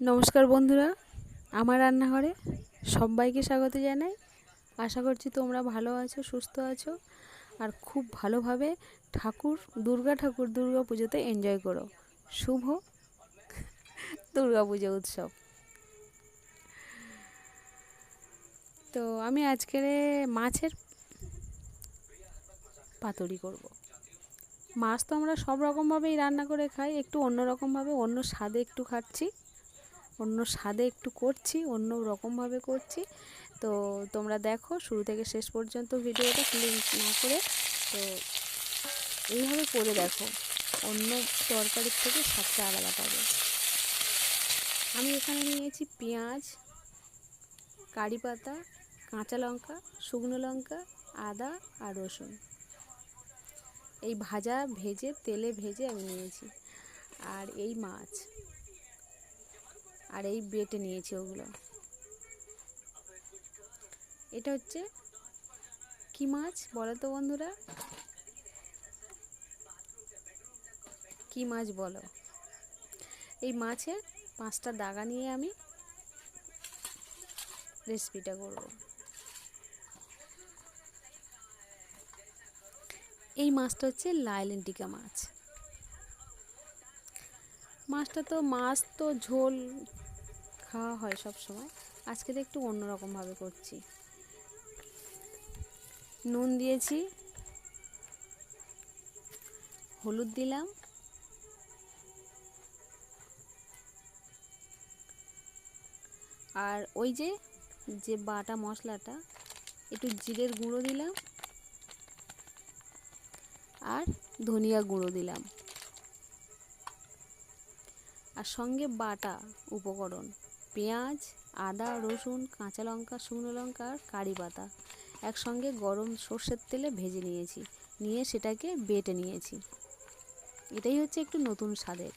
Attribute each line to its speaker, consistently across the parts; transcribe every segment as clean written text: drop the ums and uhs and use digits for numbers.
Speaker 1: নমস্কার বন্ধুরা, আমার রান্নাঘরে সবাইকে স্বাগত জানাই। আশা করছি তোমরা ভালো আছো, সুস্থ আছো আর খুব ভালোভাবে দুর্গা পুজোতে এনজয় করো। শুভ দুর্গা পুজো উৎসব। তো আমি আজকের মাছের পাতুরি করব। মাছ তো আমরা সব রকমভাবেই রান্না করে খাই, একটু অন্যরকমভাবে অন্য স্বাদে একটু করছি, অন্য রকমভাবে করছি। তো তোমরা দেখো শুরু থেকে শেষ পর্যন্ত ভিডিওটা ক্লিক না করে, তো এইভাবে করে দেখো, অন্য তরকারির থেকে স্বাদটা আলাদা পাবে। আমি এখানে নিয়েছি পেঁয়াজ, কারি পাতা, কাঁচা লঙ্কা, শুকনো লঙ্কা, আদা আর রসুন। এই তেলে ভেজে আমি নিয়েছি। আর এই মাছ, আর এই বেটে নিয়েছি ওগুলো। এটা হচ্ছে কি মাছ বলো তো বন্ধুরা? কি মাছ বলো? এই মাছের 5টা দাগা নিয়ে আমি রেসিপিটা করব। এই মাছটা হচ্ছে লাইলেন্টিকা মাছ। মাছ তো ঝোল খাওয়া হয় সব সময়, আজকে তো একটু অন্যরকমভাবে করছি। নুন দিয়েছি, হলুদ দিলাম, আর ওই যে বাটা মশলাটা, একটু জিরের গুঁড়ো দিলাম আর ধনিয়া গুঁড়ো দিলাম, আর সঙ্গে বাটা উপকরণ পেঁয়াজ, আদা, রসুন, কাঁচা লঙ্কা, শুকনো লঙ্কা আর কারি পাতা একসঙ্গে গরম সর্ষের তেলে ভেজে নিয়েছি, নিয়ে সেটাকে বেটে নিয়েছি। এটাই হচ্ছে একটু নতুন স্বাদের।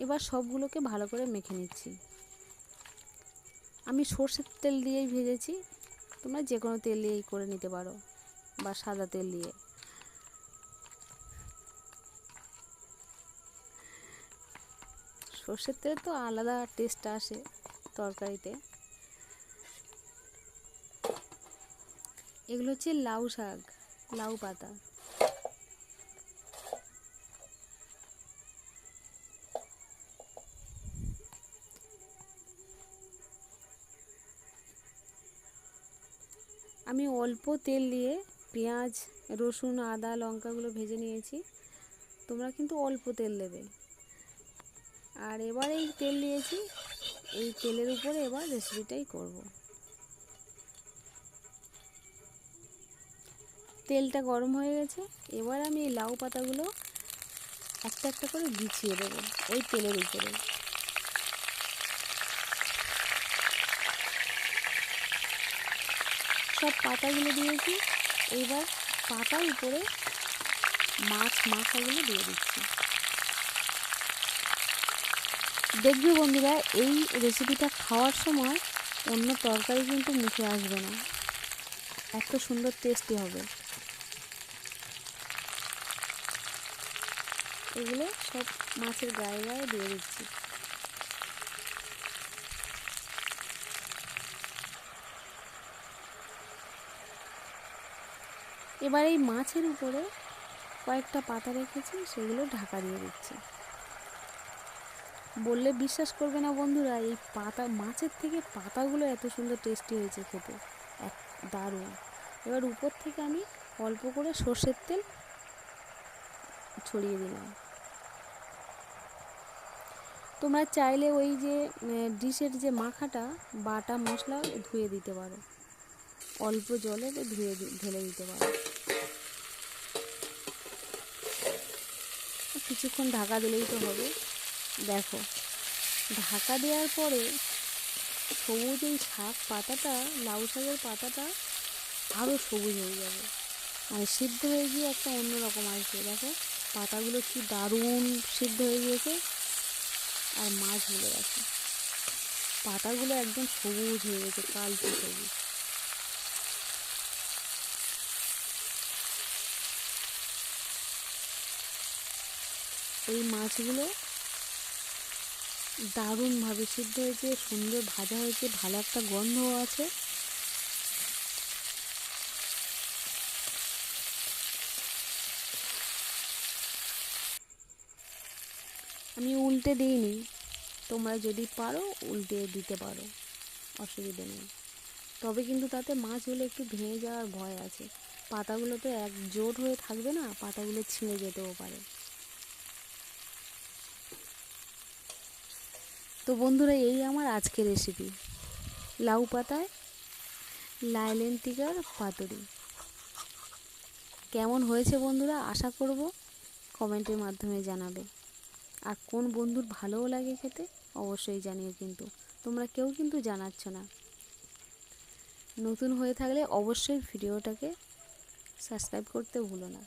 Speaker 1: এবার সবগুলোকে ভালো করে মেখে নিচ্ছি। আমি সর্ষের তেল দিয়েই ভেজেছি, তোমরা যে কোনো তেল দিয়েই করে নিতে পারো বা সাদা তেল দিয়ে। সর্ষের তেল তো আলাদা টেস্ট আসে তরকারিতে। এগুলো হচ্ছে লাউ শাক, লাউ পাতা। আমি অল্প তেল দিয়ে পেঁয়াজ, রসুন, আদা, লঙ্কাগুলো ভেজে নিয়েছি, তোমরা কিন্তু অল্প তেল দেবে। আর এবার এই তেল দিয়েছি, এই তেলের উপরে এবার রেসিপিটাই করব। তেলটা গরম হয়ে গেছে, এবার আমি এই লাউ পাতাগুলো একটা একটা করে বিছিয়ে দেবো ওই তেলের উপরে। সব পাতাগুলো দিয়েছি, এইবার পাতার উপরে মাছ মাখাগুলো দিয়ে দিচ্ছি। দেখবে বন্ধুরা, এই রেসিপিটা খাওয়ার সময় অন্য তরকারি কিন্তু মুখে আসবে না, এত সুন্দর টেস্টি হবে। এগুলো সব মাছের গায়ে গায়ে দিয়ে দিচ্ছি। এবার এই মাছের উপরে কয়েকটা পাতা রেখেছি, সেগুলো ঢাকা দিয়ে দিচ্ছি। বললে বিশ্বাস করবে না বন্ধুরা, এই মাছের থেকে পাতাগুলো এত সুন্দর টেস্টি হয়েছে খেতে, এক দারুণ। এবার উপর থেকে আমি অল্প করে সর্ষের তেল ছড়িয়ে দিলাম। তোমরা চাইলে ওই যে ডিশের যে মাখাটা বাটা মশলা ধুয়ে দিতে পারো, অল্প জলে ঢেলে দিতে পারো। কিছুক্ষণ ঢাকা দিলেই তো হবে। দেখো, ঢাকা দেওয়ার পরে সবুজ এই লাউ শাকের পাতাটা আরও সবুজ হয়ে যাবে, মানে সিদ্ধ হয়ে গিয়ে একটা অন্যরকম আসবে। দেখো পাতাগুলো কি দারুণ সিদ্ধ হয়ে গিয়েছে, আর মাছগুলো দেখো পাতাগুলো একদম সবুজ হয়ে গেছে, কালচে সবুজ। এই মাছগুলো দারুণভাবে সিদ্ধ হয়েছে, সুন্দর ভাজা হয়েছে, ভালো একটা গন্ধও আছে। আমি উল্টে দিইনি, তোমরা যদি পারো উল্টে দিতে পারো, অসুবিধে নেই। তবে কিন্তু তাতে মাছগুলো একটু ভেঙে যাওয়ার ভয় আছে, পাতাগুলো তো এক জোট হয়ে থাকবে না, পাতাগুলো ছিঁড়ে যেতেও পারে। তো বন্ধুরা, এই আমার আজকের রেসিপি, লাউ পাতায় লাইলেন্টিকার পাতুরি। কেমন হয়েছে বন্ধুরা, আশা করব কমেন্টের মাধ্যমে জানাবে। আর কোন বন্ধুর ভালোও লাগে খেতে অবশ্যই জানিও, কিন্তু তোমরা কেউ কিন্তু জানাচ্ছ না। নতুন হয়ে থাকলে অবশ্যই ভিডিওটাকে সাবস্ক্রাইব করতে ভুলো না।